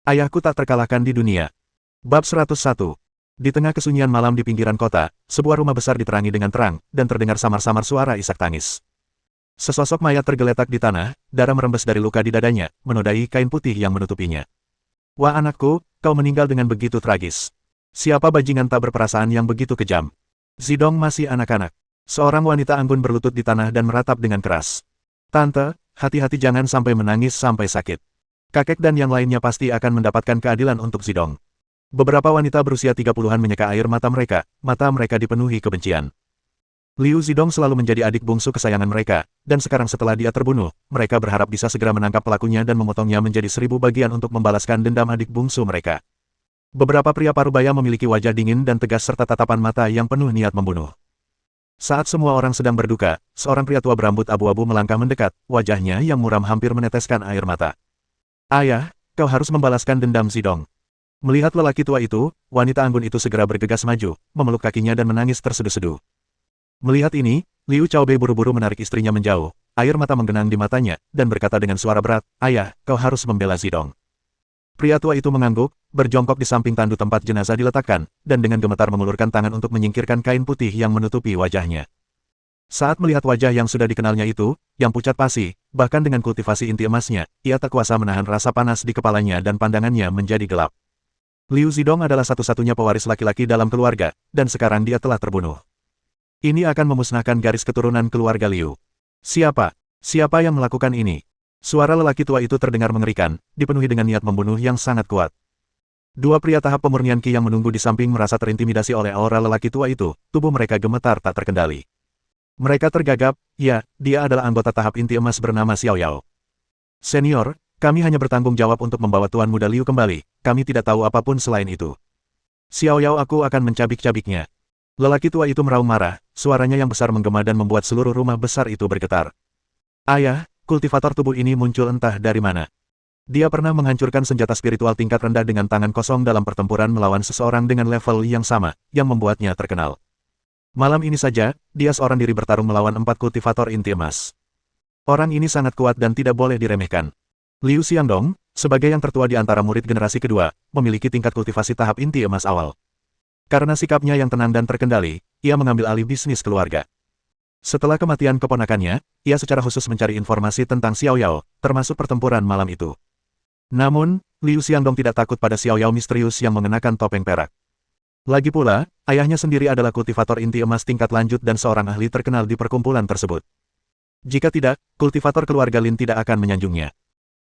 Ayahku tak terkalahkan di dunia. Bab 101. Di tengah kesunyian malam di pinggiran kota, sebuah rumah besar diterangi dengan terang, dan terdengar samar-samar suara isak tangis. Sesosok mayat tergeletak di tanah, darah merembes dari luka di dadanya, menodai kain putih yang menutupinya. Wah anakku, kau meninggal dengan begitu tragis. Siapa bajingan tak berperasaan yang begitu kejam? Zidong masih anak-anak. Seorang wanita anggun berlutut di tanah dan meratap dengan keras. Tante, hati-hati jangan sampai menangis sampai sakit. Kakek dan yang lainnya pasti akan mendapatkan keadilan untuk Zidong. Beberapa wanita berusia 30-an menyeka air mata mereka dipenuhi kebencian. Liu Zidong selalu menjadi adik bungsu kesayangan mereka, dan sekarang setelah dia terbunuh, mereka berharap bisa segera menangkap pelakunya dan memotongnya menjadi 1000 bagian untuk membalaskan dendam adik bungsu mereka. Beberapa pria parubaya memiliki wajah dingin dan tegas serta tatapan mata yang penuh niat membunuh. Saat semua orang sedang berduka, seorang pria tua berambut abu-abu melangkah mendekat, wajahnya yang muram hampir meneteskan air mata. Ayah, kau harus membalaskan dendam Zidong. Melihat lelaki tua itu, wanita anggun itu segera bergegas maju, memeluk kakinya dan menangis terseduh-seduh. Melihat ini, Liu Chaobei buru-buru menarik istrinya menjauh, air mata menggenang di matanya, dan berkata dengan suara berat, Ayah, kau harus membela Zidong. Pria tua itu mengangguk, berjongkok di samping tandu tempat jenazah diletakkan, dan dengan gemetar mengulurkan tangan untuk menyingkirkan kain putih yang menutupi wajahnya. Saat melihat wajah yang sudah dikenalnya itu, yang pucat pasi, bahkan dengan kultivasi inti emasnya, ia tak kuasa menahan rasa panas di kepalanya dan pandangannya menjadi gelap. Liu Zidong adalah satu-satunya pewaris laki-laki dalam keluarga, dan sekarang dia telah terbunuh. Ini akan memusnahkan garis keturunan keluarga Liu. Siapa? Siapa yang melakukan ini? Suara lelaki tua itu terdengar mengerikan, dipenuhi dengan niat membunuh yang sangat kuat. Dua pria tahap pemurnian Qi yang menunggu di samping merasa terintimidasi oleh aura lelaki tua itu, tubuh mereka gemetar tak terkendali. Mereka tergagap, ya, dia adalah anggota tahap inti emas bernama Xiao Yao. Senior, kami hanya bertanggung jawab untuk membawa Tuan Muda Liu kembali, kami tidak tahu apapun selain itu. Xiao Yao aku akan mencabik-cabiknya. Lelaki tua itu meraung marah, suaranya yang besar menggema dan membuat seluruh rumah besar itu bergetar. Ayah, kultivator tubuh ini muncul entah dari mana. Dia pernah menghancurkan senjata spiritual tingkat rendah dengan tangan kosong dalam pertempuran melawan seseorang dengan level yang sama, yang membuatnya terkenal. Malam ini saja, dia seorang diri bertarung melawan 4 kultivator inti emas. Orang ini sangat kuat dan tidak boleh diremehkan. Liu Xiangdong, sebagai yang tertua di antara murid generasi kedua, memiliki tingkat kultivasi tahap inti emas awal. Karena sikapnya yang tenang dan terkendali, ia mengambil alih bisnis keluarga. Setelah kematian keponakannya, ia secara khusus mencari informasi tentang Xiao Yao, termasuk pertempuran malam itu. Namun, Liu Xiangdong tidak takut pada Xiao Yao misterius yang mengenakan topeng perak. Lagi pula, ayahnya sendiri adalah kultivator inti emas tingkat lanjut dan seorang ahli terkenal di perkumpulan tersebut. Jika tidak, kultivator keluarga Lin tidak akan menyanjungnya.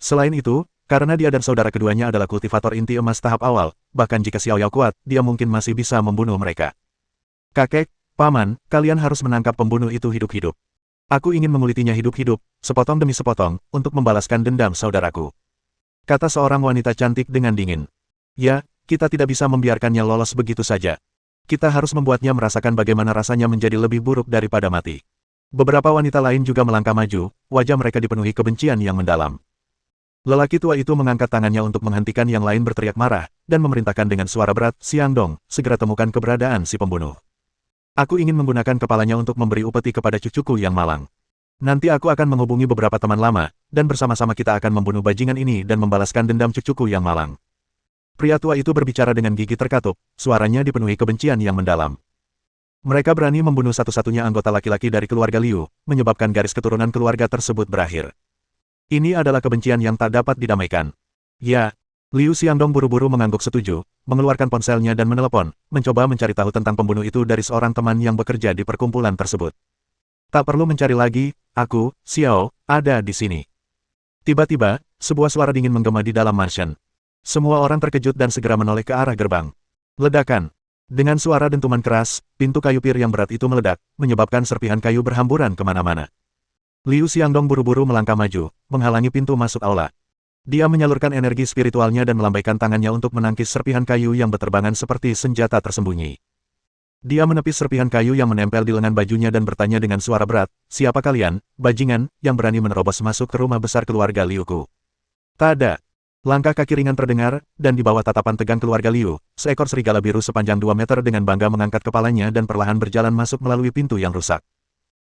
Selain itu, karena dia dan saudara keduanya adalah kultivator inti emas tahap awal, bahkan jika Xiao Yao kuat, dia mungkin masih bisa membunuh mereka. Kakek, paman, kalian harus menangkap pembunuh itu hidup-hidup. Aku ingin mengulitinya hidup-hidup, sepotong demi sepotong, untuk membalaskan dendam saudaraku. Kata seorang wanita cantik dengan dingin. Ya, kita tidak bisa membiarkannya lolos begitu saja. Kita harus membuatnya merasakan bagaimana rasanya menjadi lebih buruk daripada mati. Beberapa wanita lain juga melangkah maju, wajah mereka dipenuhi kebencian yang mendalam. Lelaki tua itu mengangkat tangannya untuk menghentikan yang lain berteriak marah, dan memerintahkan dengan suara berat, Xiangdong, segera temukan keberadaan si pembunuh. Aku ingin menggunakan kepalanya untuk memberi upeti kepada cucuku yang malang. Nanti aku akan menghubungi beberapa teman lama, dan bersama-sama kita akan membunuh bajingan ini dan membalaskan dendam cucuku yang malang. Pria tua itu berbicara dengan gigi terkatup, suaranya dipenuhi kebencian yang mendalam. Mereka berani membunuh satu-satunya anggota laki-laki dari keluarga Liu, menyebabkan garis keturunan keluarga tersebut berakhir. Ini adalah kebencian yang tak dapat didamaikan. Ya, Liu Xiangdong buru-buru mengangguk setuju, mengeluarkan ponselnya dan menelepon, mencoba mencari tahu tentang pembunuh itu dari seorang teman yang bekerja di perkumpulan tersebut. Tak perlu mencari lagi, aku, Xiao, ada di sini. Tiba-tiba, sebuah suara dingin menggema di dalam mansion. Semua orang terkejut dan segera menoleh ke arah gerbang. Ledakan. Dengan suara dentuman keras, pintu kayu pir yang berat itu meledak, menyebabkan serpihan kayu berhamburan kemana-mana. Liu Xiangdong buru-buru melangkah maju, menghalangi pintu masuk aula. Dia menyalurkan energi spiritualnya dan melambaikan tangannya untuk menangkis serpihan kayu yang berterbangan seperti senjata tersembunyi. Dia menepis serpihan kayu yang menempel di lengan bajunya dan bertanya dengan suara berat, siapa kalian, bajingan, yang berani menerobos masuk ke rumah besar keluarga Liuku? Tak ada. Langkah kaki ringan terdengar, dan di bawah tatapan tegang keluarga Liu, seekor serigala biru sepanjang 2 meter dengan bangga mengangkat kepalanya dan perlahan berjalan masuk melalui pintu yang rusak.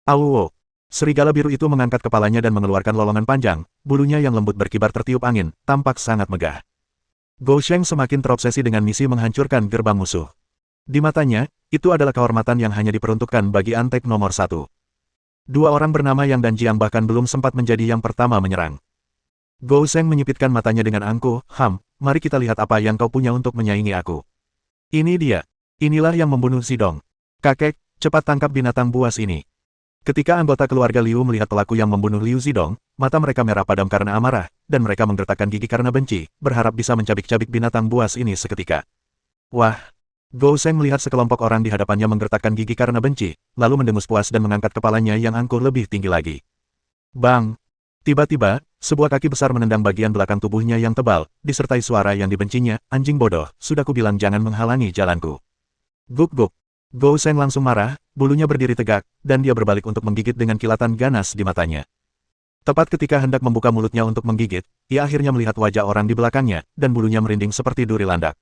Auwo! Serigala biru itu mengangkat kepalanya dan mengeluarkan lolongan panjang, bulunya yang lembut berkibar tertiup angin, tampak sangat megah. Gou Sheng semakin terobsesi dengan misi menghancurkan gerbang musuh. Di matanya, itu adalah kehormatan yang hanya diperuntukkan bagi Antek nomor 1. Dua orang bernama Yang dan Jiang bahkan belum sempat menjadi yang pertama menyerang. Gou Sheng menyipitkan matanya dengan angkuh, mari kita lihat apa yang kau punya untuk menyaingi aku. Ini dia. Inilah yang membunuh Zidong. Kakek, cepat tangkap binatang buas ini. Ketika anggota keluarga Liu melihat pelaku yang membunuh Liu Zidong, mata mereka merah padam karena amarah, dan mereka menggertakkan gigi karena benci, berharap bisa mencabik-cabik binatang buas ini seketika. Wah! Gou Sheng melihat sekelompok orang di hadapannya menggertakkan gigi karena benci, lalu mendengus puas dan mengangkat kepalanya yang angkuh lebih tinggi lagi. Bang! Tiba-tiba, sebuah kaki besar menendang bagian belakang tubuhnya yang tebal, disertai suara yang dibencinya, anjing bodoh, sudah kubilang jangan menghalangi jalanku. Guk-guk. Gou Sheng langsung marah, bulunya berdiri tegak, dan dia berbalik untuk menggigit dengan kilatan ganas di matanya. Tepat ketika hendak membuka mulutnya untuk menggigit, ia akhirnya melihat wajah orang di belakangnya, dan bulunya merinding seperti duri landak.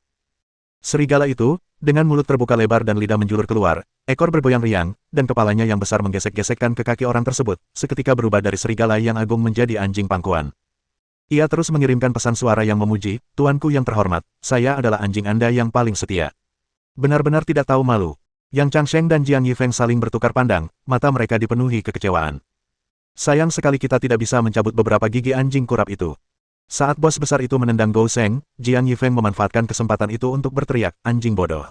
Serigala itu, dengan mulut terbuka lebar dan lidah menjulur keluar, ekor bergoyang riang, dan kepalanya yang besar menggesek-gesekkan ke kaki orang tersebut, seketika berubah dari serigala yang agung menjadi anjing pangkuan. Ia terus mengirimkan pesan suara yang memuji, Tuanku yang terhormat, saya adalah anjing Anda yang paling setia. Benar-benar tidak tahu malu. Yang Changsheng dan Jiang Yifeng saling bertukar pandang, mata mereka dipenuhi kekecewaan. Sayang sekali kita tidak bisa mencabut beberapa gigi anjing kurap itu. Saat bos besar itu menendang Gou Sheng, Jiang Yifeng memanfaatkan kesempatan itu untuk berteriak, anjing bodoh.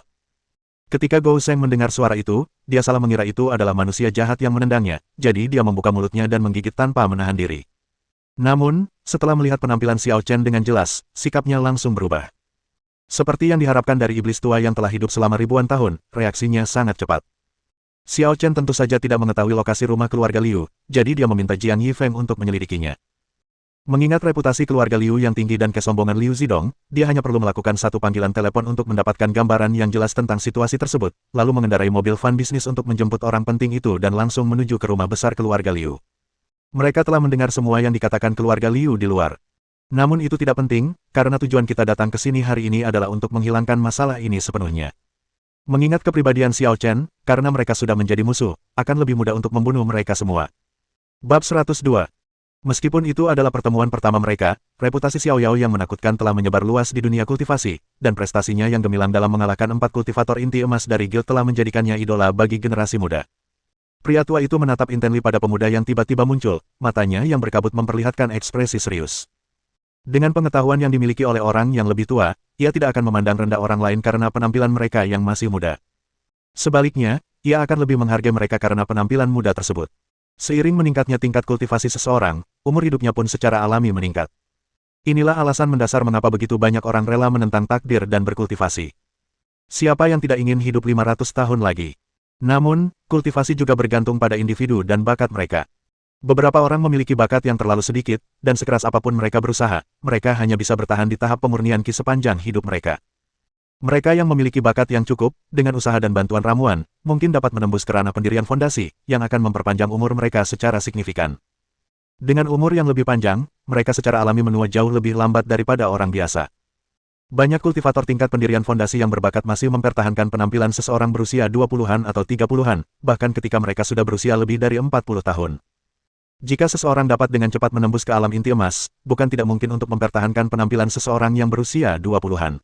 Ketika Gou Sheng mendengar suara itu, dia salah mengira itu adalah manusia jahat yang menendangnya, jadi dia membuka mulutnya dan menggigit tanpa menahan diri. Namun, setelah melihat penampilan Xiao Chen dengan jelas, sikapnya langsung berubah. Seperti yang diharapkan dari iblis tua yang telah hidup selama ribuan tahun, reaksinya sangat cepat. Xiao Chen tentu saja tidak mengetahui lokasi rumah keluarga Liu, jadi dia meminta Jiang Yifeng untuk menyelidikinya. Mengingat reputasi keluarga Liu yang tinggi dan kesombongan Liu Zidong, dia hanya perlu melakukan satu panggilan telepon untuk mendapatkan gambaran yang jelas tentang situasi tersebut, lalu mengendarai mobil van bisnis untuk menjemput orang penting itu dan langsung menuju ke rumah besar keluarga Liu. Mereka telah mendengar semua yang dikatakan keluarga Liu di luar. Namun itu tidak penting, karena tujuan kita datang ke sini hari ini adalah untuk menghilangkan masalah ini sepenuhnya. Mengingat kepribadian Xiao Chen, karena mereka sudah menjadi musuh, akan lebih mudah untuk membunuh mereka semua. Bab 102. Meskipun itu adalah pertemuan pertama mereka, reputasi Xiao Yao yang menakutkan telah menyebar luas di dunia kultivasi, dan prestasinya yang gemilang dalam mengalahkan 4 kultivator inti emas dari guild telah menjadikannya idola bagi generasi muda. Pria tua itu menatap intensely pada pemuda yang tiba-tiba muncul, matanya yang berkabut memperlihatkan ekspresi serius. Dengan pengetahuan yang dimiliki oleh orang yang lebih tua, ia tidak akan memandang rendah orang lain karena penampilan mereka yang masih muda. Sebaliknya, ia akan lebih menghargai mereka karena penampilan muda tersebut. Seiring meningkatnya tingkat kultivasi seseorang, umur hidupnya pun secara alami meningkat. Inilah alasan mendasar mengapa begitu banyak orang rela menentang takdir dan berkultivasi. Siapa yang tidak ingin hidup 500 tahun lagi? Namun, kultivasi juga bergantung pada individu dan bakat mereka. Beberapa orang memiliki bakat yang terlalu sedikit, dan sekeras apapun mereka berusaha, mereka hanya bisa bertahan di tahap pemurnian ki sepanjang hidup mereka. Mereka yang memiliki bakat yang cukup, dengan usaha dan bantuan ramuan, mungkin dapat menembus ke ranah pendirian fondasi, yang akan memperpanjang umur mereka secara signifikan. Dengan umur yang lebih panjang, mereka secara alami menua jauh lebih lambat daripada orang biasa. Banyak kultivator tingkat pendirian fondasi yang berbakat masih mempertahankan penampilan seseorang berusia 20-an atau 30-an, bahkan ketika mereka sudah berusia lebih dari 40 tahun. Jika seseorang dapat dengan cepat menembus ke alam inti emas, bukan tidak mungkin untuk mempertahankan penampilan seseorang yang berusia 20-an.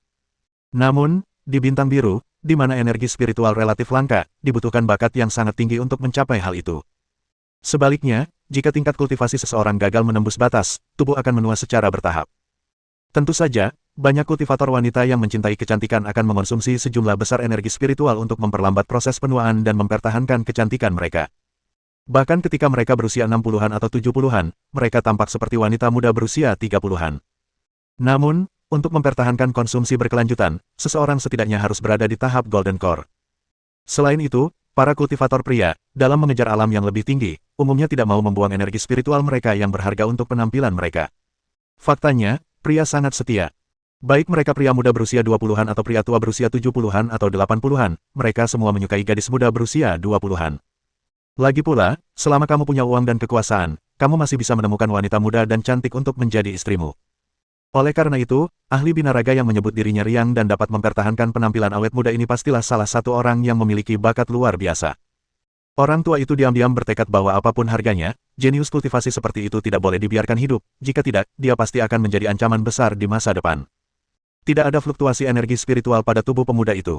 Namun, di bintang biru, di mana energi spiritual relatif langka, dibutuhkan bakat yang sangat tinggi untuk mencapai hal itu. Sebaliknya, jika tingkat kultivasi seseorang gagal menembus batas, tubuh akan menua secara bertahap. Tentu saja, banyak kultivator wanita yang mencintai kecantikan akan mengonsumsi sejumlah besar energi spiritual untuk memperlambat proses penuaan dan mempertahankan kecantikan mereka. Bahkan ketika mereka berusia 60-an atau 70-an, mereka tampak seperti wanita muda berusia 30-an. Namun, untuk mempertahankan konsumsi berkelanjutan, seseorang setidaknya harus berada di tahap Golden Core. Selain itu, para kultivator pria, dalam mengejar alam yang lebih tinggi, umumnya tidak mau membuang energi spiritual mereka yang berharga untuk penampilan mereka. Faktanya, pria sangat setia. Baik mereka pria muda berusia 20-an atau pria tua berusia 70-an atau 80-an, mereka semua menyukai gadis muda berusia 20-an. Lagi pula, selama kamu punya uang dan kekuasaan, kamu masih bisa menemukan wanita muda dan cantik untuk menjadi istrimu. Oleh karena itu, ahli binaraga yang menyebut dirinya riang dan dapat mempertahankan penampilan awet muda ini pastilah salah satu orang yang memiliki bakat luar biasa. Orang tua itu diam-diam bertekad bahwa apapun harganya, jenius kultivasi seperti itu tidak boleh dibiarkan hidup, jika tidak, dia pasti akan menjadi ancaman besar di masa depan. Tidak ada fluktuasi energi spiritual pada tubuh pemuda itu.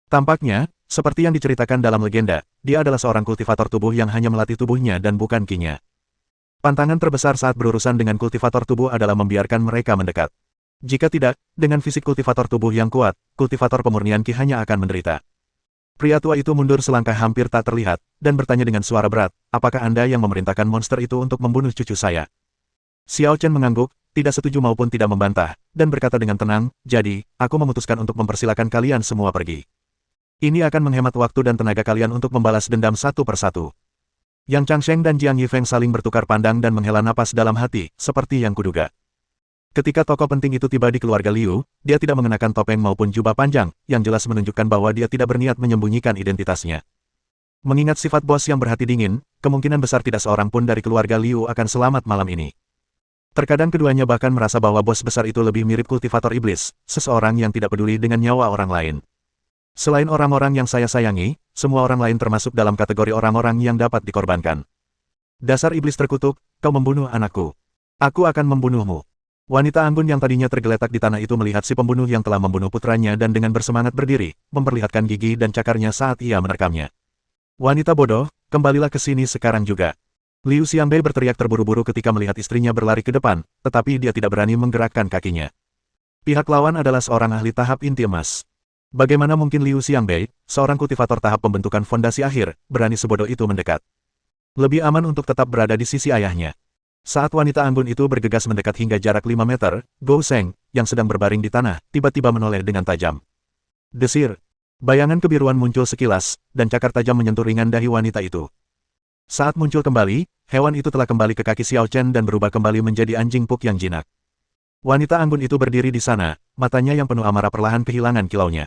Tampaknya, seperti yang diceritakan dalam legenda, dia adalah seorang kultivator tubuh yang hanya melatih tubuhnya dan bukan kinya. Pantangan terbesar saat berurusan dengan kultivator tubuh adalah membiarkan mereka mendekat. Jika tidak, dengan fisik kultivator tubuh yang kuat, kultivator pemurnian ki hanya akan menderita. Pria tua itu mundur selangkah hampir tak terlihat, dan bertanya dengan suara berat, apakah Anda yang memerintahkan monster itu untuk membunuh cucu saya? Xiao Chen mengangguk, tidak setuju maupun tidak membantah, dan berkata dengan tenang, jadi, aku memutuskan untuk mempersilakan kalian semua pergi. Ini akan menghemat waktu dan tenaga kalian untuk membalas dendam satu persatu. Yang Changsheng dan Jiang Yifeng saling bertukar pandang dan menghela napas dalam hati, seperti yang kuduga. Ketika tokoh penting itu tiba di keluarga Liu, dia tidak mengenakan topeng maupun jubah panjang, yang jelas menunjukkan bahwa dia tidak berniat menyembunyikan identitasnya. Mengingat sifat bos yang berhati dingin, kemungkinan besar tidak seorang pun dari keluarga Liu akan selamat malam ini. Terkadang keduanya bahkan merasa bahwa bos besar itu lebih mirip kultivator iblis, seseorang yang tidak peduli dengan nyawa orang lain. Selain orang-orang yang saya sayangi, semua orang lain termasuk dalam kategori orang-orang yang dapat dikorbankan. Dasar iblis terkutuk, kau membunuh anakku. Aku akan membunuhmu. Wanita anggun yang tadinya tergeletak di tanah itu melihat si pembunuh yang telah membunuh putranya dan dengan bersemangat berdiri, memperlihatkan gigi dan cakarnya saat ia menerkamnya. Wanita bodoh, kembalilah ke sini sekarang juga. Liu Xiangbei berteriak terburu-buru ketika melihat istrinya berlari ke depan, tetapi dia tidak berani menggerakkan kakinya. Pihak lawan adalah seorang ahli tahap inti emas. Bagaimana mungkin Liu Xiangbei, seorang kultivator tahap pembentukan fondasi akhir, berani sebodoh itu mendekat? Lebih aman untuk tetap berada di sisi ayahnya. Saat wanita anggun itu bergegas mendekat hingga jarak 5 meter, Gou Sheng, yang sedang berbaring di tanah, tiba-tiba menoleh dengan tajam. Desir. Bayangan kebiruan muncul sekilas, dan cakar tajam menyentuh ringan dahi wanita itu. Saat muncul kembali, hewan itu telah kembali ke kaki Xiao Chen dan berubah kembali menjadi anjing puk yang jinak. Wanita anggun itu berdiri di sana, matanya yang penuh amarah perlahan kehilangan kilaunya.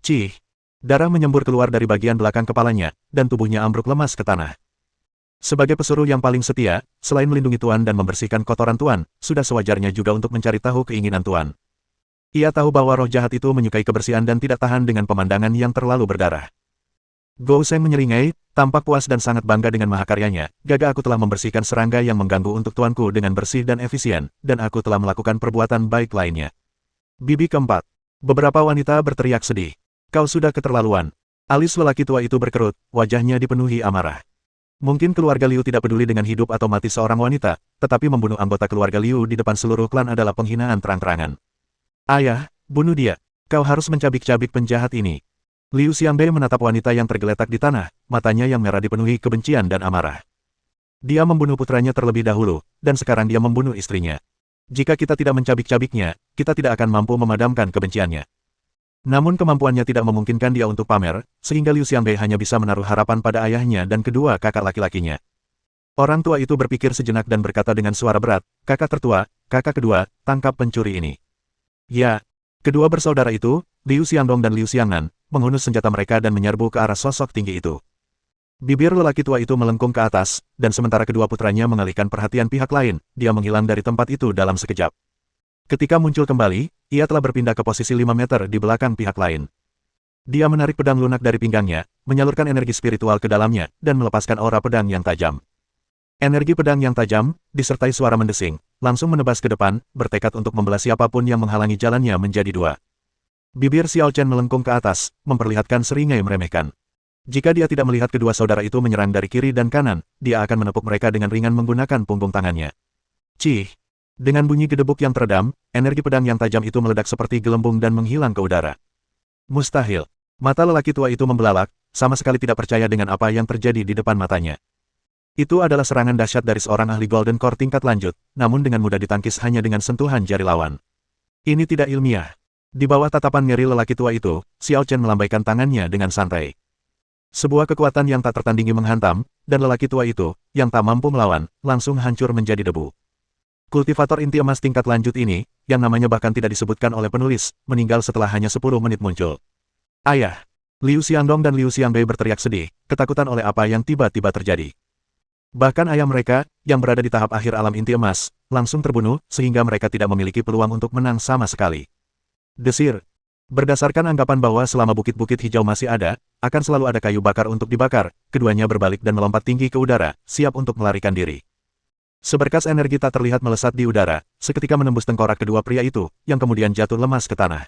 Cih! Darah menyembur keluar dari bagian belakang kepalanya, dan tubuhnya ambruk lemas ke tanah. Sebagai pesuruh yang paling setia, selain melindungi Tuan dan membersihkan kotoran Tuan, sudah sewajarnya juga untuk mencari tahu keinginan Tuan. Ia tahu bahwa roh jahat itu menyukai kebersihan dan tidak tahan dengan pemandangan yang terlalu berdarah. Gou Sheng menyeringai, tampak puas dan sangat bangga dengan mahakaryanya. Gagah aku telah membersihkan serangga yang mengganggu untuk tuanku dengan bersih dan efisien, dan aku telah melakukan perbuatan baik lainnya. Bibi keempat. Beberapa wanita berteriak sedih. Kau sudah keterlaluan. Alis lelaki tua itu berkerut, wajahnya dipenuhi amarah. Mungkin keluarga Liu tidak peduli dengan hidup atau mati seorang wanita, tetapi membunuh anggota keluarga Liu di depan seluruh klan adalah penghinaan terang-terangan. Ayah, bunuh dia. Kau harus mencabik-cabik penjahat ini. Liu Xiangbei menatap wanita yang tergeletak di tanah, matanya yang merah dipenuhi kebencian dan amarah. Dia membunuh putranya terlebih dahulu, dan sekarang dia membunuh istrinya. Jika kita tidak mencabik-cabiknya, kita tidak akan mampu memadamkan kebenciannya. Namun kemampuannya tidak memungkinkan dia untuk pamer, sehingga Liu Xiangbei hanya bisa menaruh harapan pada ayahnya dan kedua kakak laki-lakinya. Orang tua itu berpikir sejenak dan berkata dengan suara berat, kakak tertua, kakak kedua, tangkap pencuri ini. Ya, kedua bersaudara itu, Liu Xiangdong dan Liu Xiangnan, menghunus senjata mereka dan menyerbu ke arah sosok tinggi itu. Bibir lelaki tua itu melengkung ke atas, dan sementara kedua putranya mengalihkan perhatian pihak lain, dia menghilang dari tempat itu dalam sekejap. Ketika muncul kembali, ia telah berpindah ke posisi 5 meter di belakang pihak lain. Dia menarik pedang lunak dari pinggangnya, menyalurkan energi spiritual ke dalamnya, dan melepaskan aura pedang yang tajam. Energi pedang yang tajam, disertai suara mendesing, langsung menebas ke depan, bertekad untuk membelah siapapun yang menghalangi jalannya menjadi dua. Bibir Xiao Chen melengkung ke atas, memperlihatkan seringai meremehkan. Jika dia tidak melihat kedua saudara itu menyerang dari kiri dan kanan, dia akan menepuk mereka dengan ringan menggunakan punggung tangannya. Cih! Dengan bunyi gedebuk yang teredam, energi pedang yang tajam itu meledak seperti gelembung dan menghilang ke udara. Mustahil. Mata lelaki tua itu membelalak, sama sekali tidak percaya dengan apa yang terjadi di depan matanya. Itu adalah serangan dahsyat dari seorang ahli Golden Core tingkat lanjut, namun dengan mudah ditangkis hanya dengan sentuhan jari lawan. Ini tidak ilmiah. Di bawah tatapan ngeri lelaki tua itu, Xiao Chen melambaikan tangannya dengan santai. Sebuah kekuatan yang tak tertandingi menghantam, dan lelaki tua itu, yang tak mampu melawan, langsung hancur menjadi debu. Kultivator inti emas tingkat lanjut ini, yang namanya bahkan tidak disebutkan oleh penulis, meninggal setelah hanya 10 menit muncul. Ayah! Liu Xiangdong dan Liu Xiangbei berteriak sedih, ketakutan oleh apa yang tiba-tiba terjadi. Bahkan ayah mereka, yang berada di tahap akhir alam inti emas, langsung terbunuh, sehingga mereka tidak memiliki peluang untuk menang sama sekali. Desir. Berdasarkan anggapan bahwa selama bukit-bukit hijau masih ada, akan selalu ada kayu bakar untuk dibakar, keduanya berbalik dan melompat tinggi ke udara, siap untuk melarikan diri. Seberkas energi tak terlihat melesat di udara, seketika menembus tengkorak kedua pria itu, yang kemudian jatuh lemas ke tanah.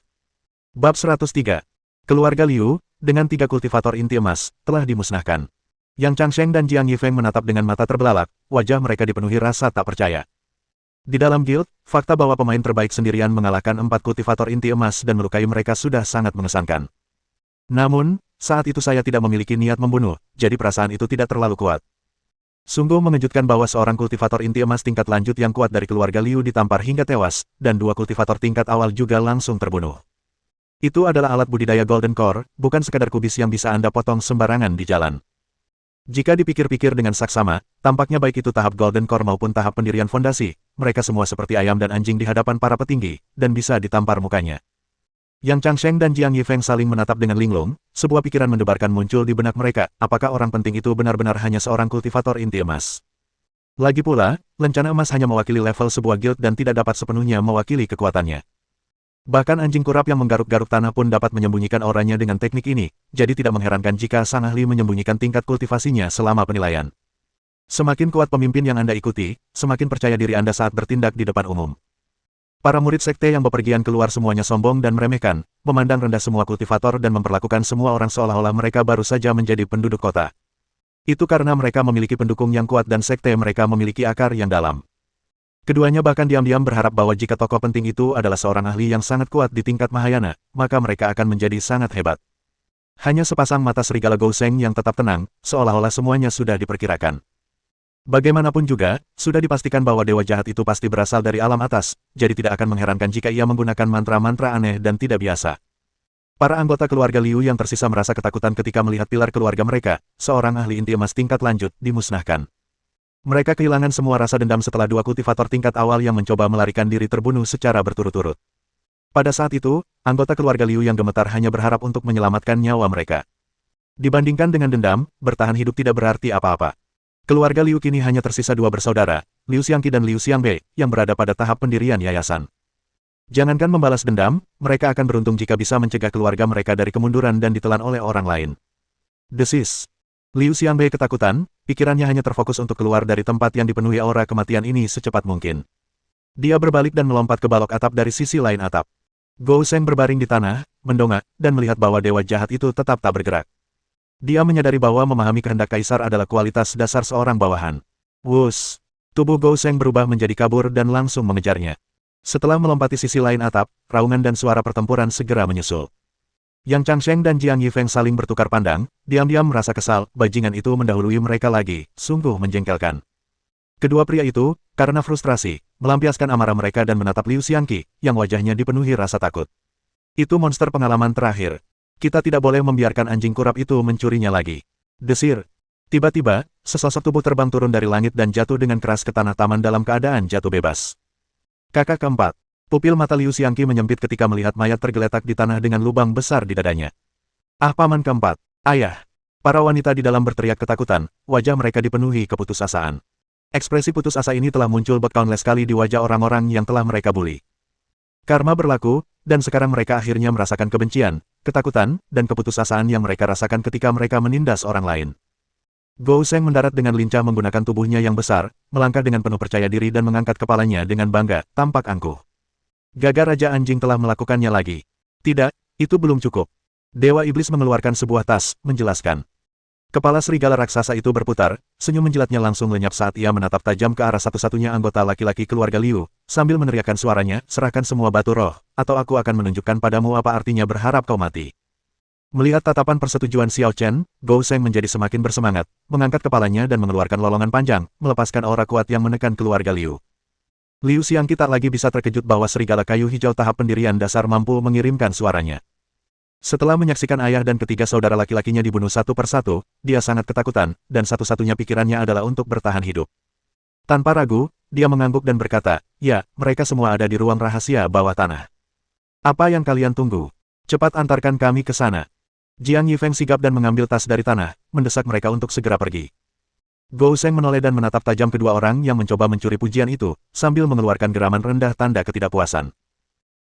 Bab 103. Keluarga Liu, dengan 3 kultivator inti emas, telah dimusnahkan. Yang Changsheng dan Jiang Yifeng menatap dengan mata terbelalak, wajah mereka dipenuhi rasa tak percaya. Di dalam guild, fakta bahwa pemain terbaik sendirian mengalahkan 4 kultivator inti emas dan melukai mereka sudah sangat mengesankan. Namun, saat itu saya tidak memiliki niat membunuh, jadi perasaan itu tidak terlalu kuat. Sungguh mengejutkan bahwa seorang kultivator inti emas tingkat lanjut yang kuat dari keluarga Liu ditampar hingga tewas, dan 2 kultivator tingkat awal juga langsung terbunuh. Itu adalah alat budidaya Golden Core, bukan sekadar kubis yang bisa Anda potong sembarangan di jalan. Jika dipikir-pikir dengan saksama, tampaknya baik itu tahap Golden Core maupun tahap pendirian fondasi, mereka semua seperti ayam dan anjing di hadapan para petinggi, dan bisa ditampar mukanya. Yang Changsheng dan Jiang Yifeng saling menatap dengan linglung, sebuah pikiran mendebarkan muncul di benak mereka, apakah orang penting itu benar-benar hanya seorang kultivator inti emas? Lagi pula, lencana emas hanya mewakili level sebuah guild dan tidak dapat sepenuhnya mewakili kekuatannya. Bahkan anjing kurap yang menggaruk-garuk tanah pun dapat menyembunyikan auranya dengan teknik ini, jadi tidak mengherankan jika sang ahli menyembunyikan tingkat kultivasinya selama penilaian. Semakin kuat pemimpin yang Anda ikuti, semakin percaya diri Anda saat bertindak di depan umum. Para murid sekte yang bepergian keluar semuanya sombong dan meremehkan, memandang rendah semua kultivator dan memperlakukan semua orang seolah-olah mereka baru saja menjadi penduduk kota. Itu karena mereka memiliki pendukung yang kuat dan sekte mereka memiliki akar yang dalam. Keduanya bahkan diam-diam berharap bahwa jika tokoh penting itu adalah seorang ahli yang sangat kuat di tingkat Mahayana, maka mereka akan menjadi sangat hebat. Hanya sepasang mata serigala Gouseng yang tetap tenang, seolah-olah semuanya sudah diperkirakan. Bagaimanapun juga, sudah dipastikan bahwa dewa jahat itu pasti berasal dari alam atas, jadi tidak akan mengherankan jika ia menggunakan mantra-mantra aneh dan tidak biasa. Para anggota keluarga Liu yang tersisa merasa ketakutan ketika melihat pilar keluarga mereka, seorang ahli inti emas tingkat lanjut, dimusnahkan. Mereka kehilangan semua rasa dendam setelah 2 kultivator tingkat awal yang mencoba melarikan diri terbunuh secara berturut-turut. Pada saat itu, anggota keluarga Liu yang gemetar hanya berharap untuk menyelamatkan nyawa mereka. Dibandingkan dengan dendam, bertahan hidup tidak berarti apa-apa. Keluarga Liu kini hanya tersisa 2 bersaudara, Liu Xiangqi dan Liu Xiangbei, yang berada pada tahap pendirian yayasan. Jangankan membalas dendam, mereka akan beruntung jika bisa mencegah keluarga mereka dari kemunduran dan ditelan oleh orang lain. Desis. Liu Xiangbei ketakutan, pikirannya hanya terfokus untuk keluar dari tempat yang dipenuhi aura kematian ini secepat mungkin. Dia berbalik dan melompat ke balok atap dari sisi lain atap. Gouseng berbaring di tanah, mendongak, dan melihat bahwa dewa jahat itu tetap tak bergerak. Dia menyadari bahwa memahami kehendak kaisar adalah kualitas dasar seorang bawahan. Wus! Tubuh Gouseng berubah menjadi kabur dan langsung mengejarnya. Setelah melompati sisi lain atap, raungan dan suara pertempuran segera menyusul. Yang Changsheng dan Jiang Yifeng saling bertukar pandang, diam-diam merasa kesal, bajingan itu mendahului mereka lagi, sungguh menjengkelkan. Kedua pria itu, karena frustrasi, melampiaskan amarah mereka dan menatap Liu Xiangqi, yang wajahnya dipenuhi rasa takut. Itu monster pengalaman terakhir. Kita tidak boleh membiarkan anjing kurap itu mencurinya lagi. Desir. Tiba-tiba, sesosok tubuh terbang turun dari langit dan jatuh dengan keras ke tanah taman dalam keadaan jatuh bebas. Kakak keempat. Pupil mata Liu Xiangqi menyempit ketika melihat mayat tergeletak di tanah dengan lubang besar di dadanya. Ah, paman keempat. Ayah. Para wanita di dalam berteriak ketakutan, wajah mereka dipenuhi keputusasaan. Ekspresi putus asa ini telah muncul bercountless kali di wajah orang-orang yang telah mereka bully. Karma berlaku, dan sekarang mereka akhirnya merasakan kebencian, ketakutan, dan keputusasaan yang mereka rasakan ketika mereka menindas orang lain. Gouseng mendarat dengan lincah menggunakan tubuhnya yang besar, melangkah dengan penuh percaya diri dan mengangkat kepalanya dengan bangga, tampak angkuh. Gaga Raja Anjing telah melakukannya lagi. Tidak, itu belum cukup. Dewa Iblis mengeluarkan sebuah tas, menjelaskan. Kepala serigala raksasa itu berputar, senyum menjilatnya langsung lenyap saat ia menatap tajam ke arah satu-satunya anggota laki-laki keluarga Liu, sambil meneriakkan suaranya, serahkan semua batu roh, atau aku akan menunjukkan padamu apa artinya berharap kau mati. Melihat tatapan persetujuan Xiao Chen, Gouseng menjadi semakin bersemangat, mengangkat kepalanya dan mengeluarkan lolongan panjang, melepaskan aura kuat yang menekan keluarga Liu. Liu Xiangqi tak lagi bisa terkejut bahwa serigala kayu hijau tahap pendirian dasar mampu mengirimkan suaranya. Setelah menyaksikan ayah dan ketiga saudara laki-lakinya dibunuh satu persatu, dia sangat ketakutan, dan satu-satunya pikirannya adalah untuk bertahan hidup. Tanpa ragu, dia mengangguk dan berkata, ya, mereka semua ada di ruang rahasia bawah tanah. Apa yang kalian tunggu? Cepat antarkan kami ke sana. Jiang Yifeng sigap dan mengambil tas dari tanah, mendesak mereka untuk segera pergi. Gouseng menoleh dan menatap tajam kedua orang yang mencoba mencuri pujian itu, sambil mengeluarkan geraman rendah tanda ketidakpuasan.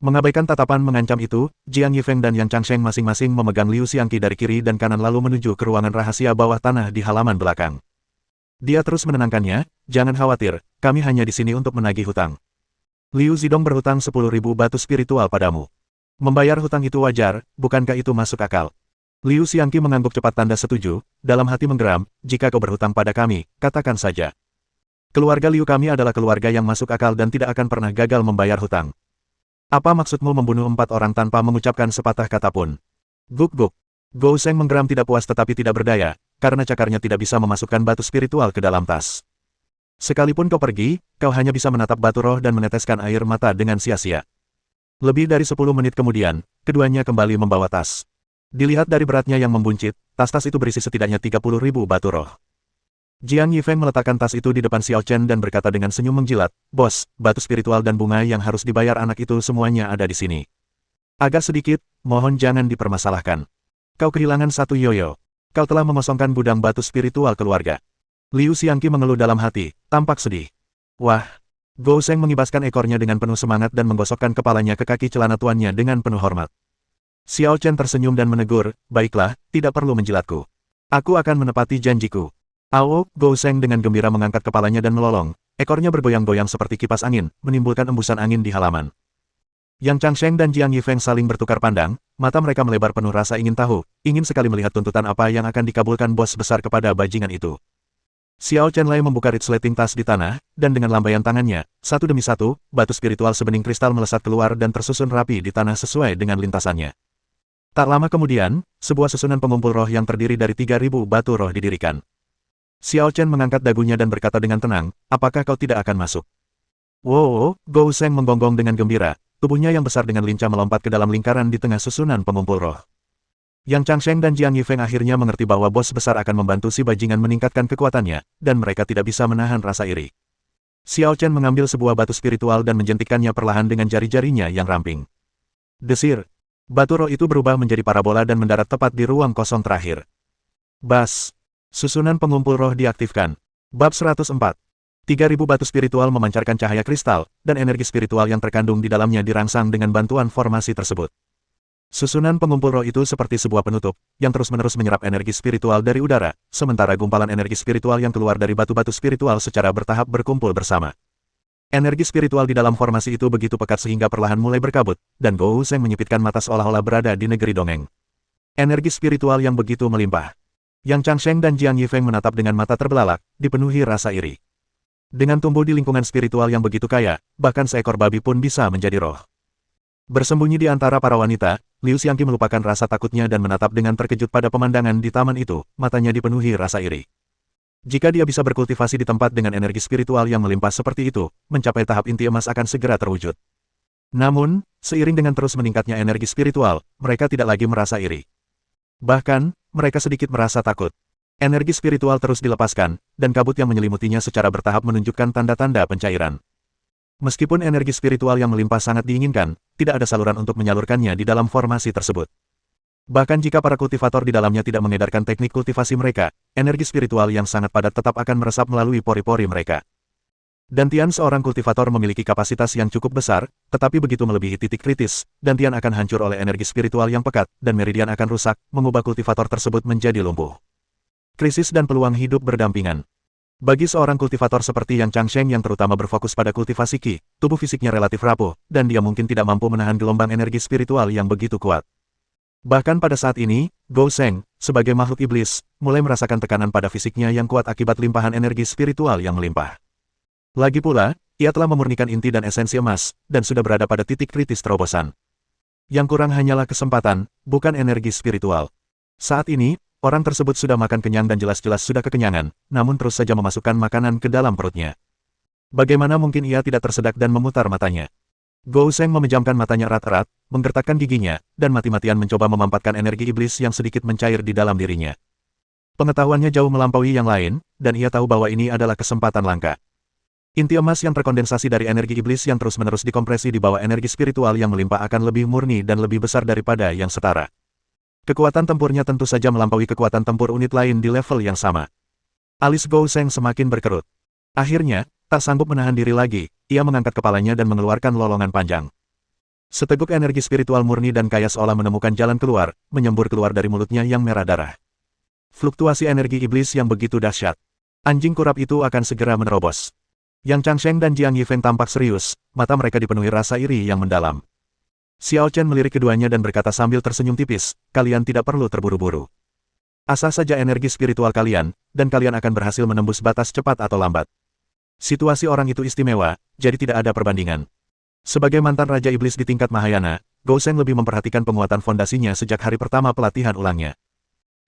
Mengabaikan tatapan mengancam itu, Jiang Yifeng dan Yang Changsheng masing-masing memegang Liu Xiangqi dari kiri dan kanan lalu menuju ke ruangan rahasia bawah tanah di halaman belakang. Dia terus menenangkannya, jangan khawatir, kami hanya di sini untuk menagih hutang. Liu Zidong berhutang 10.000 batu spiritual padamu. Membayar hutang itu wajar, bukankah itu masuk akal? Liu Xiangqi mengangguk cepat tanda setuju, dalam hati menggeram, jika kau berhutang pada kami, katakan saja. Keluarga Liu kami adalah keluarga yang masuk akal dan tidak akan pernah gagal membayar hutang. Apa maksudmu membunuh 4 orang tanpa mengucapkan sepatah kata pun? Guk-guk. Gou Sheng menggeram tidak puas tetapi tidak berdaya, karena cakarnya tidak bisa memasukkan batu spiritual ke dalam tas. Sekalipun kau pergi, kau hanya bisa menatap batu roh dan meneteskan air mata dengan sia-sia. Lebih dari 10 menit kemudian, keduanya kembali membawa tas. Dilihat dari beratnya yang membuncit, tas-tas itu berisi setidaknya 30.000 batu roh. Jiang Yifeng meletakkan tas itu di depan Xiao Chen dan berkata dengan senyum menjilat, "Bos, batu spiritual dan bunga yang harus dibayar anak itu semuanya ada di sini. Agak sedikit, mohon jangan dipermasalahkan. Kau kehilangan satu yoyo. Kau telah mengosongkan gudang batu spiritual keluarga." Liu Xiangqi mengeluh dalam hati, tampak sedih. Wah! Gou Sheng mengibaskan ekornya dengan penuh semangat dan menggosokkan kepalanya ke kaki celana tuannya dengan penuh hormat. Xiao Chen tersenyum dan menegur, "Baiklah, tidak perlu menjilatku. Aku akan menepati janjiku." Gou Sheng dengan gembira mengangkat kepalanya dan melolong, ekornya bergoyang-goyang seperti kipas angin, menimbulkan embusan angin di halaman. Yang Changsheng dan Jiang Yifeng saling bertukar pandang, mata mereka melebar penuh rasa ingin tahu, ingin sekali melihat tuntutan apa yang akan dikabulkan bos besar kepada bajingan itu. Xiao Chenlei membuka resleting tas di tanah, dan dengan lambaian tangannya, satu demi satu, batu spiritual sebening kristal melesat keluar dan tersusun rapi di tanah sesuai dengan lintasannya. Tak lama kemudian, sebuah susunan pengumpul roh yang terdiri dari 3.000 batu roh didirikan. Xiao Chen mengangkat dagunya dan berkata dengan tenang, "Apakah kau tidak akan masuk?" Wow, Gou Sheng menggonggong dengan gembira. Tubuhnya yang besar dengan lincah melompat ke dalam lingkaran di tengah susunan pengumpul roh. Yang Changsheng dan Jiang Yifeng akhirnya mengerti bahwa bos besar akan membantu si bajingan meningkatkan kekuatannya, dan mereka tidak bisa menahan rasa iri. Xiao Chen mengambil sebuah batu spiritual dan menjentikkannya perlahan dengan jari-jarinya yang ramping. Desir. Batu roh itu berubah menjadi parabola dan mendarat tepat di ruang kosong terakhir. Bas. Susunan pengumpul roh diaktifkan. Bab 104. 3.000 batu spiritual memancarkan cahaya kristal, dan energi spiritual yang terkandung di dalamnya dirangsang dengan bantuan formasi tersebut. Susunan pengumpul roh itu seperti sebuah penutup, yang terus-menerus menyerap energi spiritual dari udara, sementara gumpalan energi spiritual yang keluar dari batu-batu spiritual secara bertahap berkumpul bersama. Energi spiritual di dalam formasi itu begitu pekat sehingga perlahan mulai berkabut, dan Gou Sheng menyipitkan mata seolah-olah berada di negeri dongeng. Energi spiritual yang begitu melimpah. Yang Changsheng dan Jiang Yifeng menatap dengan mata terbelalak, dipenuhi rasa iri. Dengan tumbuh di lingkungan spiritual yang begitu kaya, bahkan seekor babi pun bisa menjadi roh. Bersembunyi di antara para wanita, Liu Xiangqi melupakan rasa takutnya dan menatap dengan terkejut pada pemandangan di taman itu, matanya dipenuhi rasa iri. Jika dia bisa berkultivasi di tempat dengan energi spiritual yang melimpah seperti itu, mencapai tahap inti emas akan segera terwujud. Namun, seiring dengan terus meningkatnya energi spiritual, mereka tidak lagi merasa iri. Bahkan, mereka sedikit merasa takut. Energi spiritual terus dilepaskan, dan kabut yang menyelimutinya secara bertahap menunjukkan tanda-tanda pencairan. Meskipun energi spiritual yang melimpah sangat diinginkan, tidak ada saluran untuk menyalurkannya di dalam formasi tersebut. Bahkan jika para kultivator di dalamnya tidak mengedarkan teknik kultivasi mereka, energi spiritual yang sangat padat tetap akan meresap melalui pori-pori mereka. Dantian seorang kultivator memiliki kapasitas yang cukup besar, tetapi begitu melebihi titik kritis, dantian akan hancur oleh energi spiritual yang pekat, dan meridian akan rusak, mengubah kultivator tersebut menjadi lumpuh. Krisis dan peluang hidup berdampingan. Bagi seorang kultivator seperti Yang Changsheng yang terutama berfokus pada kultivasi Qi, tubuh fisiknya relatif rapuh, dan dia mungkin tidak mampu menahan gelombang energi spiritual yang begitu kuat. Bahkan pada saat ini, Gou Sheng, sebagai makhluk iblis, mulai merasakan tekanan pada fisiknya yang kuat akibat limpahan energi spiritual yang melimpah. Lagi pula, ia telah memurnikan inti dan esensi emas, dan sudah berada pada titik kritis terobosan. Yang kurang hanyalah kesempatan, bukan energi spiritual. Saat ini, orang tersebut sudah makan kenyang dan jelas-jelas sudah kekenyangan, namun terus saja memasukkan makanan ke dalam perutnya. Bagaimana mungkin ia tidak tersedak dan memutar matanya? Gou Sheng memejamkan matanya erat-erat, menggertakkan giginya, dan mati-matian mencoba memampatkan energi iblis yang sedikit mencair di dalam dirinya. Pengetahuannya jauh melampaui yang lain, dan ia tahu bahwa ini adalah kesempatan langka. Inti emas yang terkondensasi dari energi iblis yang terus-menerus dikompresi di bawah energi spiritual yang melimpah akan lebih murni dan lebih besar daripada yang setara. Kekuatan tempurnya tentu saja melampaui kekuatan tempur unit lain di level yang sama. Alis Gou Sheng semakin berkerut. Akhirnya, tak sanggup menahan diri lagi, ia mengangkat kepalanya dan mengeluarkan lolongan panjang. Seteguk energi spiritual murni dan kaya seolah menemukan jalan keluar, menyembur keluar dari mulutnya yang merah darah. Fluktuasi energi iblis yang begitu dahsyat. Anjing kurap itu akan segera menerobos. Yang Changsheng dan Jiang Yifeng tampak serius, mata mereka dipenuhi rasa iri yang mendalam. Xiao Chen melirik keduanya dan berkata sambil tersenyum tipis, kalian tidak perlu terburu-buru. Asah saja energi spiritual kalian, dan kalian akan berhasil menembus batas cepat atau lambat. Situasi orang itu istimewa, jadi tidak ada perbandingan. Sebagai mantan Raja Iblis di tingkat Mahayana, Gou Sheng lebih memperhatikan penguatan fondasinya sejak hari pertama pelatihan ulangnya.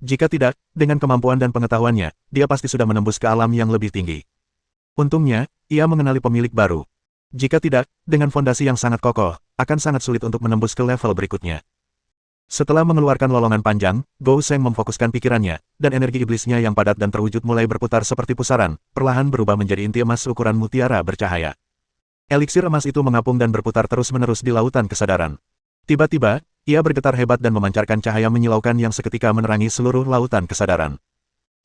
Jika tidak, dengan kemampuan dan pengetahuannya, dia pasti sudah menembus ke alam yang lebih tinggi. Untungnya, ia mengenali pemilik baru. Jika tidak, dengan fondasi yang sangat kokoh, akan sangat sulit untuk menembus ke level berikutnya. Setelah mengeluarkan lolongan panjang, Gou Sheng memfokuskan pikirannya, dan energi iblisnya yang padat dan terwujud mulai berputar seperti pusaran, perlahan berubah menjadi inti emas ukuran mutiara bercahaya. Eliksir emas itu mengapung dan berputar terus-menerus di lautan kesadaran. Tiba-tiba, ia bergetar hebat dan memancarkan cahaya menyilaukan yang seketika menerangi seluruh lautan kesadaran.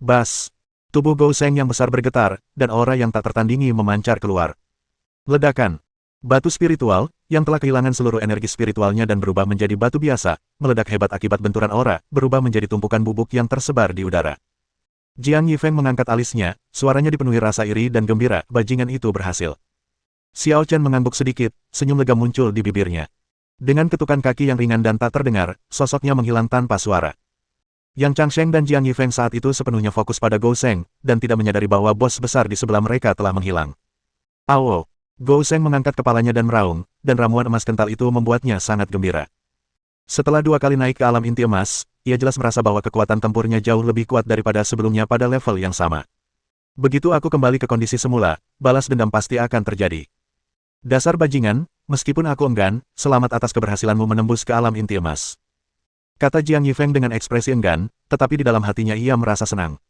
Bas! Tubuh Gou Sheng yang besar bergetar, dan aura yang tak tertandingi memancar keluar. Ledakan! Batu spiritual, yang telah kehilangan seluruh energi spiritualnya dan berubah menjadi batu biasa, meledak hebat akibat benturan aura, berubah menjadi tumpukan bubuk yang tersebar di udara. Jiang Yifeng mengangkat alisnya, suaranya dipenuhi rasa iri dan gembira, bajingan itu berhasil. Xiao Chen mengangguk sedikit, senyum lega muncul di bibirnya. Dengan ketukan kaki yang ringan dan tak terdengar, sosoknya menghilang tanpa suara. Yang Changsheng dan Jiang Yifeng saat itu sepenuhnya fokus pada Gou Sheng, dan tidak menyadari bahwa bos besar di sebelah mereka telah menghilang. Awo! Gou Sheng mengangkat kepalanya dan meraung, dan ramuan emas kental itu membuatnya sangat gembira. Setelah 2 kali naik ke alam inti emas, ia jelas merasa bahwa kekuatan tempurnya jauh lebih kuat daripada sebelumnya pada level yang sama. Begitu aku kembali ke kondisi semula, balas dendam pasti akan terjadi. Dasar bajingan, meskipun aku enggan, selamat atas keberhasilanmu menembus ke alam inti emas. Kata Jiang Yifeng dengan ekspresi enggan, tetapi di dalam hatinya ia merasa senang.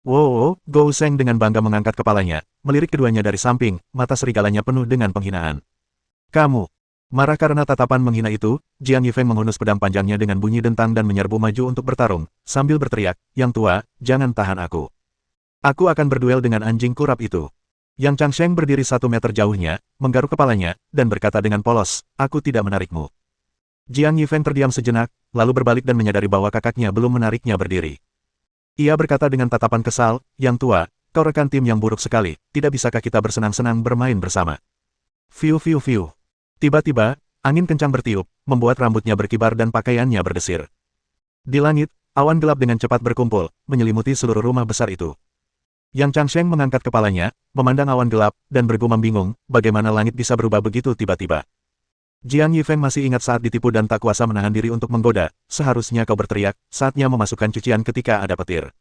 Wow, Gou Sheng dengan bangga mengangkat kepalanya, melirik keduanya dari samping, mata serigalanya penuh dengan penghinaan. Kamu! Marah karena tatapan menghina itu, Jiang Yifeng menghunus pedang panjangnya dengan bunyi dentang dan menyerbu maju untuk bertarung, sambil berteriak, Yang tua, jangan tahan aku. Aku akan berduel dengan anjing kurap itu. Yang Changsheng berdiri 1 meter jauhnya, menggaruk kepalanya, dan berkata dengan polos, aku tidak menarikmu. Jiang Yifeng terdiam sejenak, lalu berbalik dan menyadari bahwa kakaknya belum menariknya berdiri. Ia berkata dengan tatapan kesal, Yang tua, kau rekan tim yang buruk sekali, tidak bisakah kita bersenang-senang bermain bersama? Fiu fiu fiu. Tiba-tiba, angin kencang bertiup, membuat rambutnya berkibar dan pakaiannya berdesir. Di langit, awan gelap dengan cepat berkumpul, menyelimuti seluruh rumah besar itu. Yang Changsheng mengangkat kepalanya, memandang awan gelap, dan bergumam bingung, bagaimana langit bisa berubah begitu tiba-tiba. Jiang Yifeng masih ingat saat ditipu dan tak kuasa menahan diri untuk menggoda, seharusnya kau berteriak, saatnya memasukkan cucian ketika ada petir.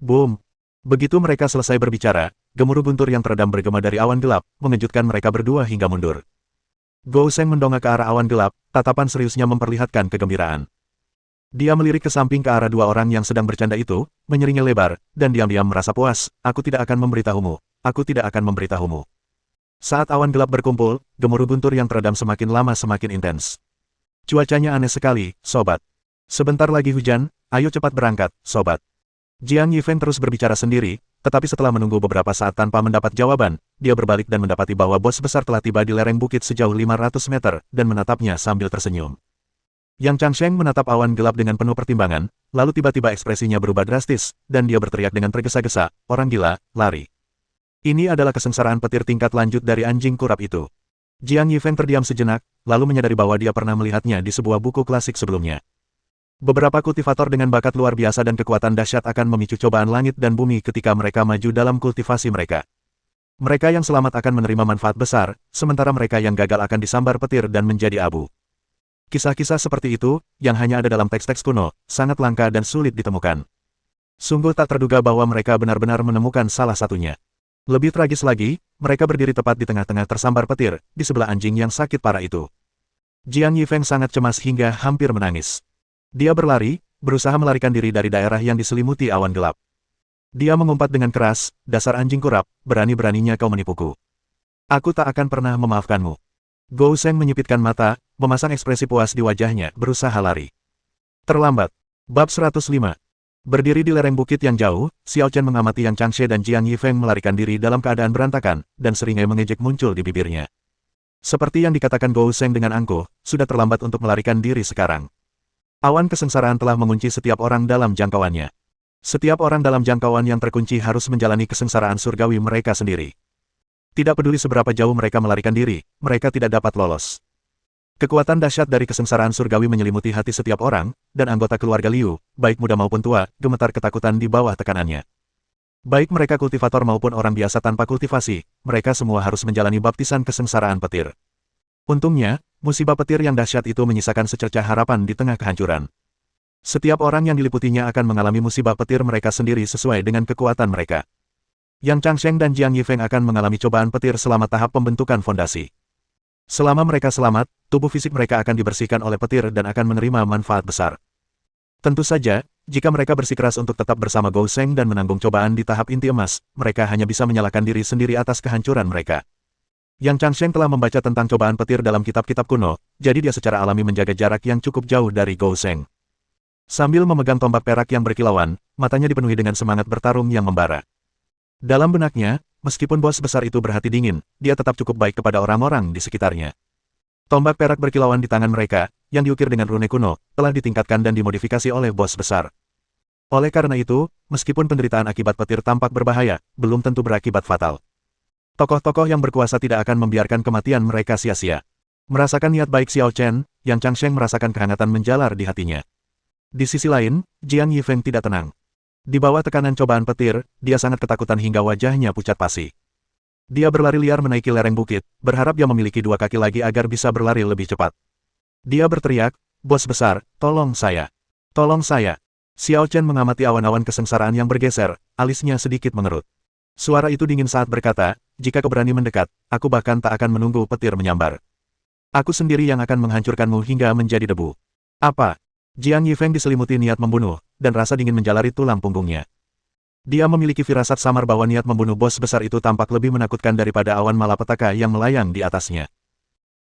Boom! Begitu mereka selesai berbicara, gemuruh guntur yang teredam bergema dari awan gelap, mengejutkan mereka berdua hingga mundur. Gou Sheng mendongak ke arah awan gelap, tatapan seriusnya memperlihatkan kegembiraan. Dia melirik ke samping ke arah 2 orang yang sedang bercanda itu, menyeringai lebar, dan diam-diam merasa puas, aku tidak akan memberitahumu, aku tidak akan memberitahumu. Saat awan gelap berkumpul, gemuruh guntur yang teredam semakin lama semakin intens. Cuacanya aneh sekali, sobat. Sebentar lagi hujan, ayo cepat berangkat, sobat. Jiang Yifeng terus berbicara sendiri, tetapi setelah menunggu beberapa saat tanpa mendapat jawaban, dia berbalik dan mendapati bahwa bos besar telah tiba di lereng bukit sejauh 500 meter, dan menatapnya sambil tersenyum. Yang Changsheng menatap awan gelap dengan penuh pertimbangan, lalu tiba-tiba ekspresinya berubah drastis, dan dia berteriak dengan tergesa-gesa, orang gila, lari. Ini adalah kesengsaraan petir tingkat lanjut dari anjing kurap itu. Jiang Yifeng terdiam sejenak, lalu menyadari bahwa dia pernah melihatnya di sebuah buku klasik sebelumnya. Beberapa kultivator dengan bakat luar biasa dan kekuatan dahsyat akan memicu cobaan langit dan bumi ketika mereka maju dalam kultivasi mereka. Mereka yang selamat akan menerima manfaat besar, sementara mereka yang gagal akan disambar petir dan menjadi abu. Kisah-kisah seperti itu, yang hanya ada dalam teks-teks kuno, sangat langka dan sulit ditemukan. Sungguh tak terduga bahwa mereka benar-benar menemukan salah satunya. Lebih tragis lagi, mereka berdiri tepat di tengah-tengah tersambar petir, di sebelah anjing yang sakit parah itu. Jiang Yifeng sangat cemas hingga hampir menangis. Dia berlari, berusaha melarikan diri dari daerah yang diselimuti awan gelap. Dia mengumpat dengan keras, dasar anjing kurap, berani-beraninya kau menipuku. Aku tak akan pernah memaafkanmu. Gou Sheng menyipitkan mata, memasang ekspresi puas di wajahnya, berusaha lari. Terlambat. Bab 105. Berdiri di lereng bukit yang jauh, Xiao Chen mengamati Yang Changsheng dan Jiang Yifeng melarikan diri dalam keadaan berantakan, dan seringai mengejek muncul di bibirnya. Seperti yang dikatakan Gou Sheng dengan angkuh, sudah terlambat untuk melarikan diri sekarang. Awan kesengsaraan telah mengunci setiap orang dalam jangkauannya. Setiap orang dalam jangkauan yang terkunci harus menjalani kesengsaraan surgawi mereka sendiri. Tidak peduli seberapa jauh mereka melarikan diri, mereka tidak dapat lolos. Kekuatan dahsyat dari kesengsaraan surgawi menyelimuti hati setiap orang, dan anggota keluarga Liu, baik muda maupun tua, gemetar ketakutan di bawah tekanannya. Baik mereka kultivator maupun orang biasa tanpa kultivasi, mereka semua harus menjalani baptisan kesengsaraan petir. Untungnya, musibah petir yang dahsyat itu menyisakan secercah harapan di tengah kehancuran. Setiap orang yang diliputinya akan mengalami musibah petir mereka sendiri sesuai dengan kekuatan mereka. Yang Changsheng dan Jiang Yifeng akan mengalami cobaan petir selama tahap pembentukan fondasi. Selama mereka selamat, tubuh fisik mereka akan dibersihkan oleh petir dan akan menerima manfaat besar. Tentu saja, jika mereka bersikeras untuk tetap bersama Gou Sheng dan menanggung cobaan di tahap inti emas, mereka hanya bisa menyalahkan diri sendiri atas kehancuran mereka. Yang Changsheng telah membaca tentang cobaan petir dalam kitab-kitab kuno, jadi dia secara alami menjaga jarak yang cukup jauh dari Gou Sheng. Sambil memegang tombak perak yang berkilauan, matanya dipenuhi dengan semangat bertarung yang membara. Dalam benaknya, meskipun bos besar itu berhati dingin, dia tetap cukup baik kepada orang-orang di sekitarnya. Tombak perak berkilauan di tangan mereka, yang diukir dengan rune kuno, telah ditingkatkan dan dimodifikasi oleh bos besar. Oleh karena itu, meskipun penderitaan akibat petir tampak berbahaya, belum tentu berakibat fatal. Tokoh-tokoh yang berkuasa tidak akan membiarkan kematian mereka sia-sia. Merasakan niat baik Xiao Chen, Yang Changsheng merasakan kehangatan menjalar di hatinya. Di sisi lain, Jiang Yifeng tidak tenang. Di bawah tekanan cobaan petir, dia sangat ketakutan hingga wajahnya pucat pasi. Dia berlari liar menaiki lereng bukit, berharap dia memiliki dua kaki lagi agar bisa berlari lebih cepat. Dia berteriak, "Bos besar, tolong saya! Tolong saya!" Xiao Chen mengamati awan-awan kesengsaraan yang bergeser, alisnya sedikit mengerut. Suara itu dingin saat berkata, "Jika kau berani mendekat, aku bahkan tak akan menunggu petir menyambar. Aku sendiri yang akan menghancurkanmu hingga menjadi debu." Apa? Jiang Yifeng diselimuti niat membunuh, dan rasa dingin menjalari tulang punggungnya. Dia memiliki firasat samar bahwa niat membunuh bos besar itu tampak lebih menakutkan daripada awan malapetaka yang melayang di atasnya.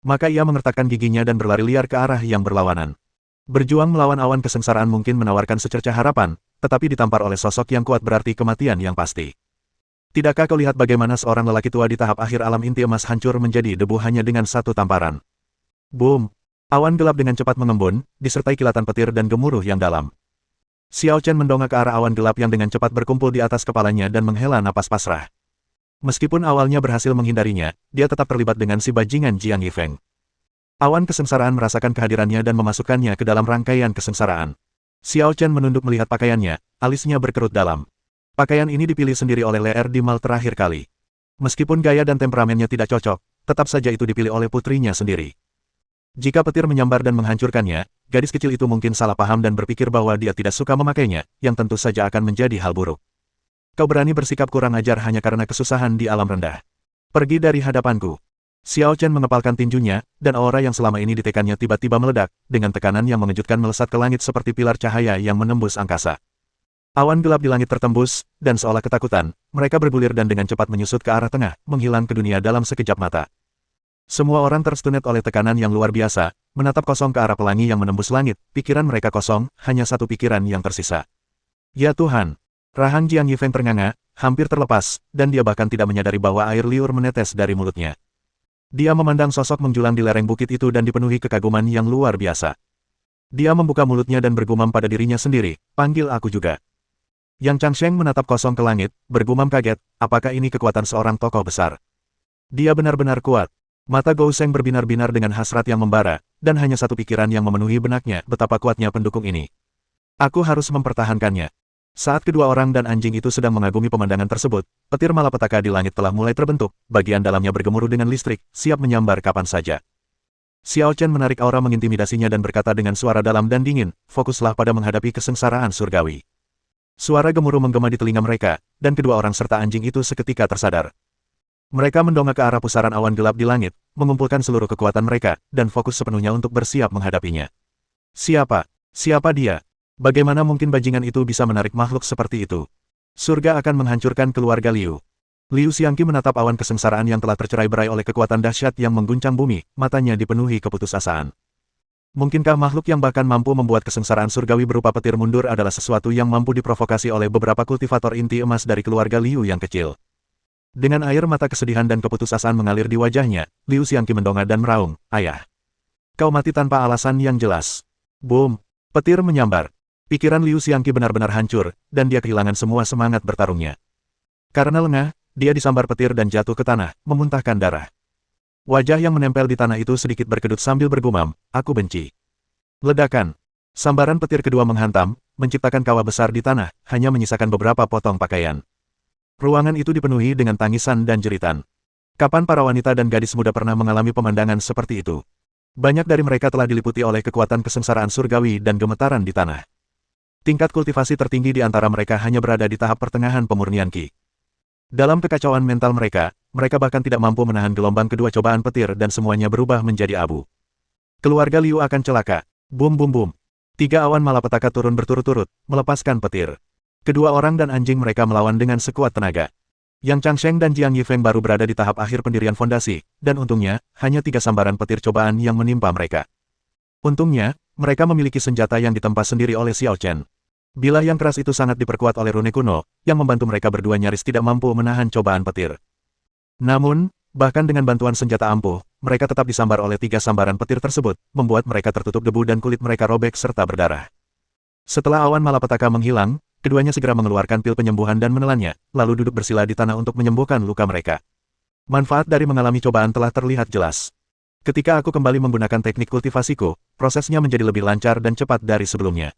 Maka ia mengertakkan giginya dan berlari liar ke arah yang berlawanan. Berjuang melawan awan kesengsaraan mungkin menawarkan secercah harapan, tetapi ditampar oleh sosok yang kuat berarti kematian yang pasti. Tidakkah kau lihat bagaimana seorang lelaki tua di tahap akhir alam inti emas hancur menjadi debu hanya dengan satu tamparan? Boom! Awan gelap dengan cepat mengembun, disertai kilatan petir dan gemuruh yang dalam. Xiao Chen mendongak ke arah awan gelap yang dengan cepat berkumpul di atas kepalanya dan menghela napas pasrah. Meskipun awalnya berhasil menghindarinya, dia tetap terlibat dengan si bajingan Jiang Yifeng. Awan kesengsaraan merasakan kehadirannya dan memasukkannya ke dalam rangkaian kesengsaraan. Xiao Chen menunduk melihat pakaiannya, alisnya berkerut dalam. Pakaian ini dipilih sendiri oleh Leer di mal terakhir kali. Meskipun gaya dan temperamennya tidak cocok, tetap saja itu dipilih oleh putrinya sendiri. Jika petir menyambar dan menghancurkannya, gadis kecil itu mungkin salah paham dan berpikir bahwa dia tidak suka memakainya, yang tentu saja akan menjadi hal buruk. Kau berani bersikap kurang ajar hanya karena kesusahan di alam rendah. Pergi dari hadapanku. Xiao Chen mengepalkan tinjunya, dan aura yang selama ini ditekannya tiba-tiba meledak, dengan tekanan yang mengejutkan melesat ke langit seperti pilar cahaya yang menembus angkasa. Awan gelap di langit tertembus, dan seolah ketakutan, mereka bergulir dan dengan cepat menyusut ke arah tengah, menghilang ke dunia dalam sekejap mata. Semua orang terstunet oleh tekanan yang luar biasa, menatap kosong ke arah pelangi yang menembus langit, pikiran mereka kosong, hanya satu pikiran yang tersisa. Ya Tuhan! Rahang Jiang Yifeng ternganga, hampir terlepas, dan dia bahkan tidak menyadari bahwa air liur menetes dari mulutnya. Dia memandang sosok menjulang di lereng bukit itu dan dipenuhi kekaguman yang luar biasa. Dia membuka mulutnya dan bergumam pada dirinya sendiri, "Panggil aku juga." Yang Changsheng menatap kosong ke langit, bergumam kaget, apakah ini kekuatan seorang tokoh besar? Dia benar-benar kuat. Mata Gou Sheng berbinar-binar dengan hasrat yang membara, dan hanya satu pikiran yang memenuhi benaknya, betapa kuatnya pendukung ini. Aku harus mempertahankannya. Saat kedua orang dan anjing itu sedang mengagumi pemandangan tersebut, petir malapetaka di langit telah mulai terbentuk, bagian dalamnya bergemuruh dengan listrik, siap menyambar kapan saja. Xiao Chen menarik aura mengintimidasinya dan berkata dengan suara dalam dan dingin, "Fokuslah pada menghadapi kesengsaraan surgawi." Suara gemuruh menggema di telinga mereka, dan kedua orang serta anjing itu seketika tersadar. Mereka mendongak ke arah pusaran awan gelap di langit, mengumpulkan seluruh kekuatan mereka, dan fokus sepenuhnya untuk bersiap menghadapinya. Siapa? Siapa dia? Bagaimana mungkin bajingan itu bisa menarik makhluk seperti itu? Surga akan menghancurkan keluarga Liu. Liu Xiangqi menatap awan kesengsaraan yang telah tercerai-berai oleh kekuatan dahsyat yang mengguncang bumi, matanya dipenuhi keputusasaan. Mungkinkah makhluk yang bahkan mampu membuat kesengsaraan surgawi berupa petir mundur adalah sesuatu yang mampu diprovokasi oleh beberapa kultivator inti emas dari keluarga Liu yang kecil? Dengan air mata kesedihan dan keputusasaan mengalir di wajahnya, Liu Xiangqi mendongak dan meraung, "Ayah! Kau mati tanpa alasan yang jelas." Boom! Petir menyambar. Pikiran Liu Xiangqi benar-benar hancur, dan dia kehilangan semua semangat bertarungnya. Karena lengah, dia disambar petir dan jatuh ke tanah, memuntahkan darah. Wajah yang menempel di tanah itu sedikit berkedut sambil bergumam, "Aku benci." Ledakan. Sambaran petir kedua menghantam, menciptakan kawah besar di tanah, hanya menyisakan beberapa potong pakaian. Ruangan itu dipenuhi dengan tangisan dan jeritan. Kapan para wanita dan gadis muda pernah mengalami pemandangan seperti itu? Banyak dari mereka telah diliputi oleh kekuatan kesengsaraan surgawi dan gemetaran di tanah. Tingkat kultivasi tertinggi di antara mereka hanya berada di tahap pertengahan pemurnian Qi. Dalam kekacauan mental mereka bahkan tidak mampu menahan gelombang kedua cobaan petir dan semuanya berubah menjadi abu. Keluarga Liu akan celaka. Bum bum bum. 3 awan malapetaka turun berturut-turut, melepaskan petir. Kedua orang dan anjing mereka melawan dengan sekuat tenaga. Yang Changsheng dan Jiang Yifeng baru berada di tahap akhir pendirian fondasi, dan untungnya, hanya 3 sambaran petir cobaan yang menimpa mereka. Untungnya, mereka memiliki senjata yang ditempa sendiri oleh Xiao Chen. Bilah yang keras itu sangat diperkuat oleh rune kuno, yang membantu mereka berdua nyaris tidak mampu menahan cobaan petir. Namun, bahkan dengan bantuan senjata ampuh, mereka tetap disambar oleh 3 sambaran petir tersebut, membuat mereka tertutup debu dan kulit mereka robek serta berdarah. Setelah awan malapetaka menghilang, keduanya segera mengeluarkan pil penyembuhan dan menelannya, lalu duduk bersila di tanah untuk menyembuhkan luka mereka. Manfaat dari mengalami cobaan telah terlihat jelas. Ketika aku kembali menggunakan teknik kultivasiku, prosesnya menjadi lebih lancar dan cepat dari sebelumnya.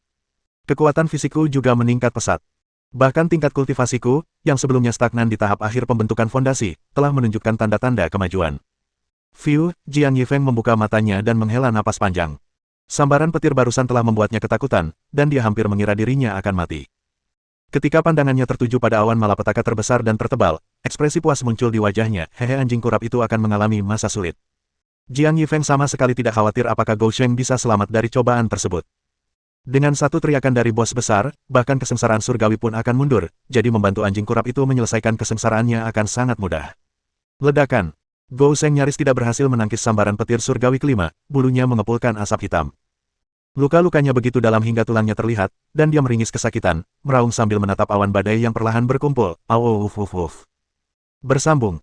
Kekuatan fisikku juga meningkat pesat. Bahkan tingkat kultivasiku, yang sebelumnya stagnan di tahap akhir pembentukan fondasi, telah menunjukkan tanda-tanda kemajuan. Fiu, Jiang Yifeng membuka matanya dan menghela napas panjang. Sambaran petir barusan telah membuatnya ketakutan, dan dia hampir mengira dirinya akan mati. Ketika pandangannya tertuju pada awan malapetaka terbesar dan tertebal, ekspresi puas muncul di wajahnya, hehe anjing kurap itu akan mengalami masa sulit. Jiang Yifeng sama sekali tidak khawatir apakah Gou Sheng bisa selamat dari cobaan tersebut. Dengan satu teriakan dari bos besar, bahkan kesengsaraan surgawi pun akan mundur, jadi membantu anjing kurap itu menyelesaikan kesengsaraannya akan sangat mudah. Ledakan. Gou Sheng nyaris tidak berhasil menangkis sambaran petir surgawi kelima, bulunya mengepulkan asap hitam. Luka-lukanya begitu dalam hingga tulangnya terlihat, dan dia meringis kesakitan, meraung sambil menatap awan badai yang perlahan berkumpul. Au uf uf uf. Bersambung.